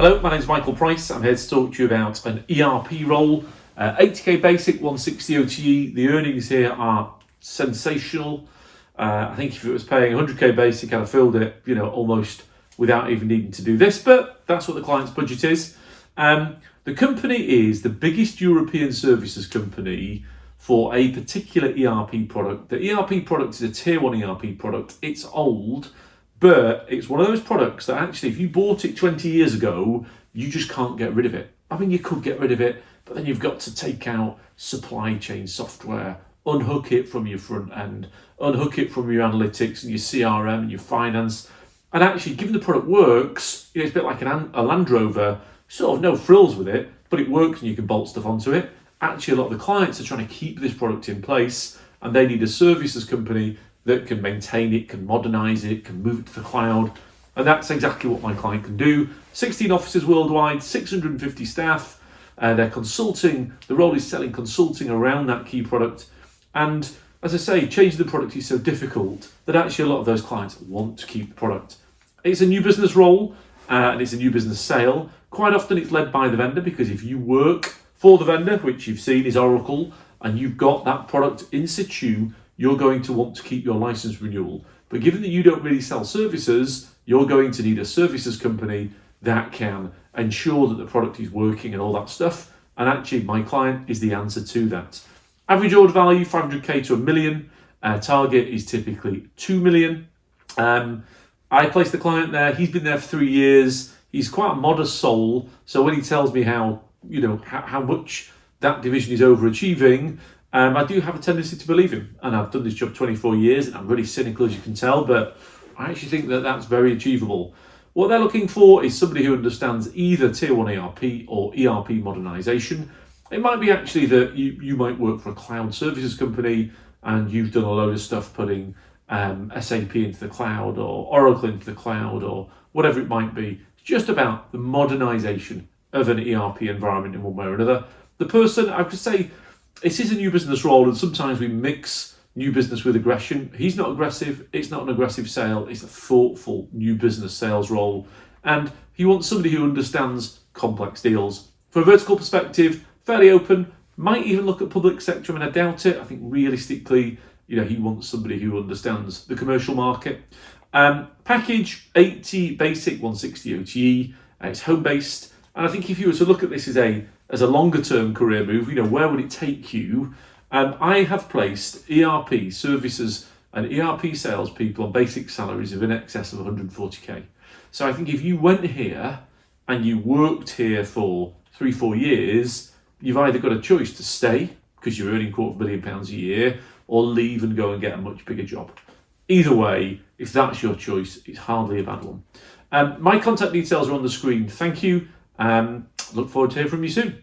Hello, my name is Michael Price. I'm here to talk to you about an ERP role. 80k basic, 160 OTE. The earnings here are sensational. I think if it was paying 100k basic, I'd have filled it, almost without even needing to do this. But that's what the client's budget is. The company is the biggest European services company for a particular ERP product. The ERP product is a tier 1 ERP product. It's old, but it's one of those products that actually, if you bought it 20 years ago, you just can't get rid of it. I mean, you could get rid of it, but then you've got to take out supply chain software, unhook it from your front end, unhook it from your analytics and your CRM and your finance. And actually, given the product works, it's a bit like a Land Rover, sort of no frills with it, but it works and you can bolt stuff onto it. Actually, a lot of the clients are trying to keep this product in place, and they need a services company that can maintain it, can modernize it, can move it to the cloud. And that's exactly what my client can do. 16 offices worldwide, 650 staff. They're consulting. The role is selling consulting around that key product. And as I say, changing the product is so difficult that actually a lot of those clients want to keep the product. It's a new business role and it's a new business sale. Quite often it's led by the vendor, because if you work for the vendor, which you've seen is Oracle, and you've got that product in situ, you're going to want to keep your license renewal. But given that you don't really sell services, you're going to need a services company that can ensure that the product is working and all that stuff. And actually, my client is the answer to that. Average order value, 500k to $1 million. Target is typically 2 million. I placed the client there. He's been there for 3 years. He's quite a modest soul. So when he tells me how much that division is overachieving, I do have a tendency to believe him. And I've done this job 24 years and I'm really cynical, as you can tell, but I actually think that that's very achievable. What they're looking for is somebody who understands either tier 1 ERP or ERP modernization. It might be actually that you might work for a cloud services company and you've done a load of stuff putting SAP into the cloud or Oracle into the cloud or whatever it might be. It's just about the modernization of an ERP environment in one way or another. The person, I could say, this is a new business role, and sometimes we mix new business with aggression. He's not aggressive. It's not an aggressive sale. It's a thoughtful new business sales role. And he wants somebody who understands complex deals. From a vertical perspective, fairly open, might even look at public sector. I mean, I doubt it. I think realistically, he wants somebody who understands the commercial market. Package 80 basic, 160 OTE. It's home-based. And I think if you were to look at this as a longer term career move, where would it take you? I have placed ERP services and ERP salespeople on basic salaries of in excess of 140k. So I think if you went here and you worked here for 3-4 years, you've either got a choice to stay because you're earning £250,000 a year, or leave and go and get a much bigger job. Either way, if that's your choice, it's hardly a bad one. My contact details are on the screen. Thank you. Look forward to hearing from you soon.